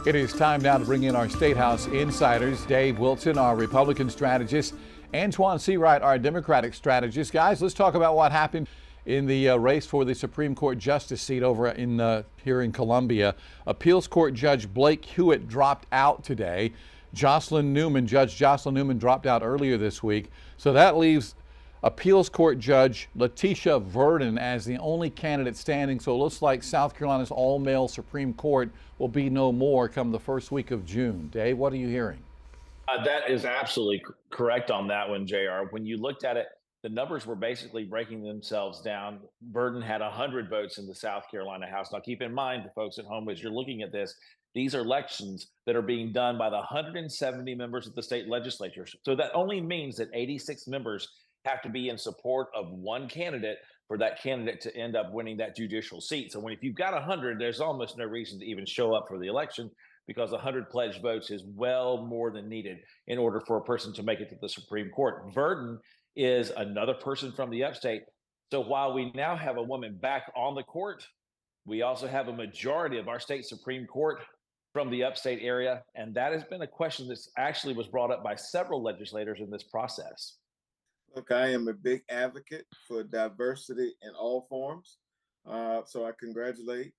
It is time now to bring in our State House insiders. Dave Wilson, our Republican strategist, Antoine Seawright, our Democratic strategist. Guys, let's talk about what happened in the race for the Supreme Court justice seat over here in Columbia. Appeals Court Judge Blake Hewitt dropped out today. Judge Jocelyn Newman dropped out earlier this week. So that leaves Appeals Court Judge Letitia Verdin as the only candidate standing. So it looks like South Carolina's all-male Supreme Court will be no more come the first week of June. Dave, what are you hearing? That is absolutely correct on that one, JR. When you looked at it, the numbers were basically breaking themselves down. Verdin had 100 votes in the South Carolina House. Now, keep in mind, the folks at home, as you're looking at this, these are elections that are being done by the 170 members of the state legislature. So that only means that 86 members have to be in support of one candidate for that candidate to end up winning that judicial seat. So if you've got 100, there's almost no reason to even show up for the election, because 100 pledged votes is well more than needed in order for a person to make it to the Supreme Court. Verdin is another person from the upstate. So while we now have a woman back on the court, we also have a majority of our state Supreme Court from the upstate area. And that has been a question that actually was brought up by several legislators in this process. Look, I am a big advocate for diversity in all forms. So I congratulate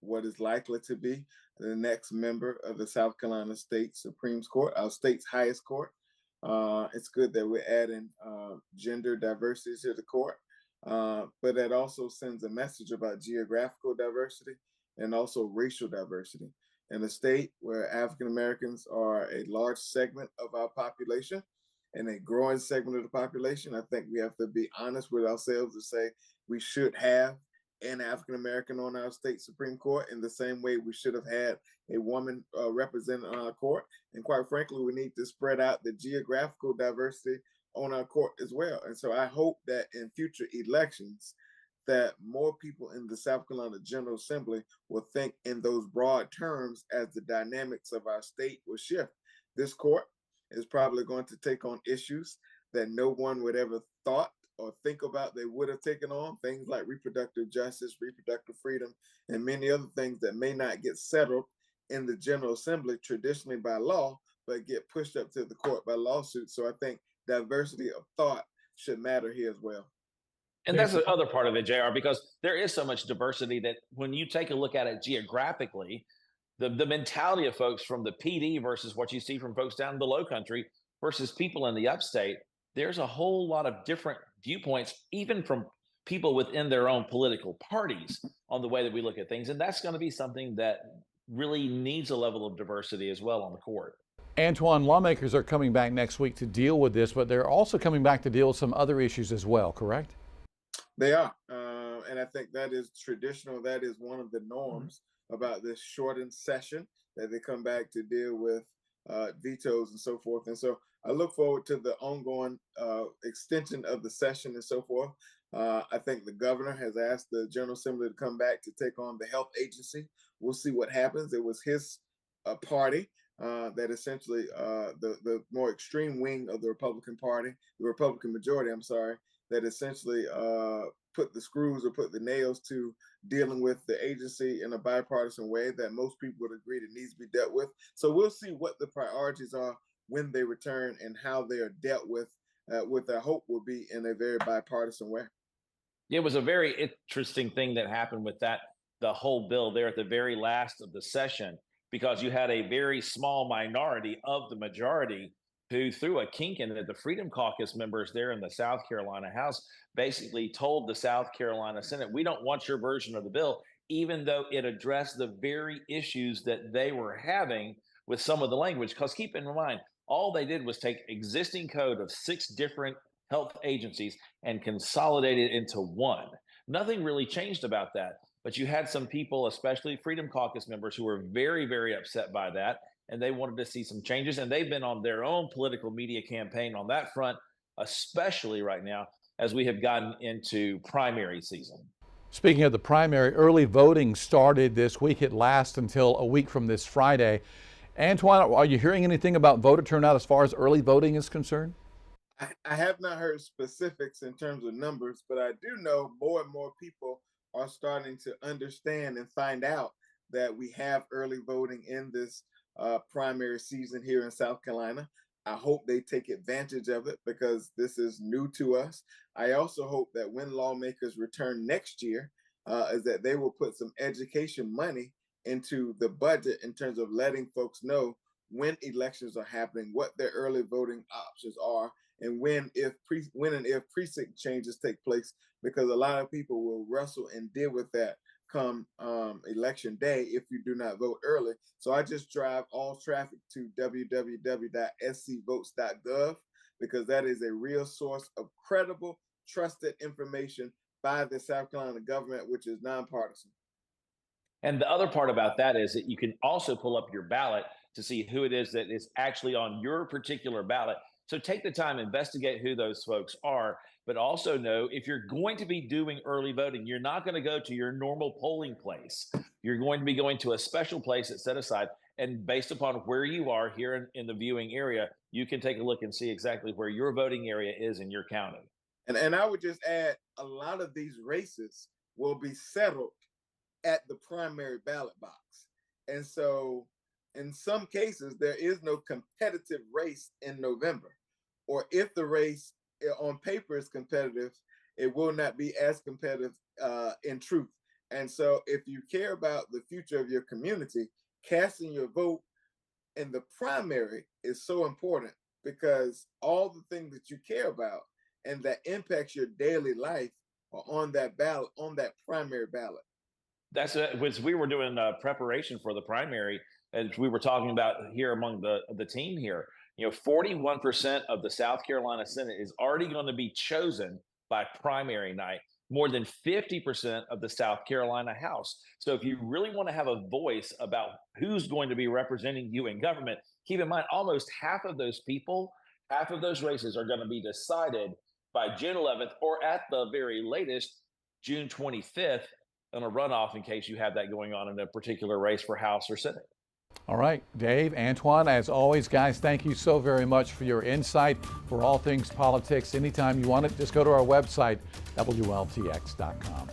what is likely to be the next member of the South Carolina State Supreme Court, our state's highest court. It's good that we're adding gender diversity to the court, but that also sends a message about geographical diversity and also racial diversity. In a state where African Americans are a large segment of our population, and a growing segment of the population, I think we have to be honest with ourselves to say we should have an African American on our state Supreme Court in the same way we should have had a woman represented on our court. And quite frankly, we need to spread out the geographical diversity on our court as well. And so I hope that in future elections, that more people in the South Carolina General Assembly will think in those broad terms as the dynamics of our state will shift. This court is probably going to take on issues that no one would ever thought or think about they would have taken on, things like reproductive justice, reproductive freedom, and many other things that may not get settled in the General Assembly traditionally by law, but get pushed up to the court by lawsuit. So I think diversity of thought should matter here as well. And that's the other part of it, JR, because there is so much diversity that when you take a look at it geographically, the mentality of folks from the PD versus what you see from folks down in the low country versus people in the upstate, there's a whole lot of different viewpoints, even from people within their own political parties, on the way that we look at things. And that's going to be something that really needs a level of diversity as well on the court. Antoine, lawmakers are coming back next week to deal with this, but they're also coming back to deal with some other issues as well, correct? They are. And I think that is traditional. That is one of the norms about this shortened session, that they come back to deal with vetoes and so forth. And so I look forward to the ongoing extension of the session and so forth. I think the governor has asked the General Assembly to come back to take on the health agency. We'll see what happens. It was his party that essentially the more extreme wing of the Republican Party, the Republican majority, I'm sorry, that essentially put the screws or put the nails to dealing with the agency in a bipartisan way that most people would agree that needs to be dealt with. So we'll see what the priorities are when they return and how they are dealt with I hope will be in a very bipartisan way. It was a very interesting thing that happened with the whole bill there at the very last of the session, because you had a very small minority of the majority who threw a kink in it. The Freedom Caucus members there in the South Carolina House basically told the South Carolina Senate, we don't want your version of the bill, even though it addressed the very issues that they were having with some of the language. Because keep in mind, all they did was take existing code of 6 different health agencies and consolidate it into one. Nothing really changed about that. But you had some people, especially Freedom Caucus members, who were very, very upset by that. And they wanted to see some changes. And they've been on their own political media campaign on that front, especially right now, as we have gotten into primary season. Speaking of the primary, early voting started this week. It lasts until a week from this Friday. Antoine, are you hearing anything about voter turnout as far as early voting is concerned? I have not heard specifics in terms of numbers, but I do know more and more people are starting to understand and find out that we have early voting in this primary season here in South Carolina. I hope they take advantage of it because this is new to us. I also hope that when lawmakers return next year, is that they will put some education money into the budget in terms of letting folks know when elections are happening, what their early voting options are, and when and if precinct changes take place, because a lot of people will wrestle and deal with that come election day if you do not vote early. So I just drive all traffic to www.scvotes.gov because that is a real source of credible, trusted information by the South Carolina government, which is nonpartisan. And the other part about that is that you can also pull up your ballot to see who it is that is actually on your particular ballot. So take the time, investigate who those folks are, but also know if you're going to be doing early voting, you're not going to go to your normal polling place. You're going to be going to a special place that's set aside. And based upon where you are here in the viewing area, you can take a look and see exactly where your voting area is in your county. And I would just add, a lot of these races will be settled at the primary ballot box. And so in some cases, there is no competitive race in November. Or if the race on paper is competitive, it will not be as competitive in truth. And so if you care about the future of your community, casting your vote in the primary is so important because all the things that you care about and that impacts your daily life are on that ballot, on that primary ballot. That's was we were doing preparation for the primary, as we were talking about here among the team here. 41% of the South Carolina Senate is already going to be chosen by primary night. More than 50% of the South Carolina House. So if you really want to have a voice about who's going to be representing you in government, keep in mind almost half of those people, half of those races are going to be decided by June 11th or at the very latest June 25th on a runoff in case you have that going on in a particular race for House or Senate. All right, Dave, Antoine, as always, guys, thank you so very much for your insight for all things politics. Anytime you want it, just go to our website, WLTX.com.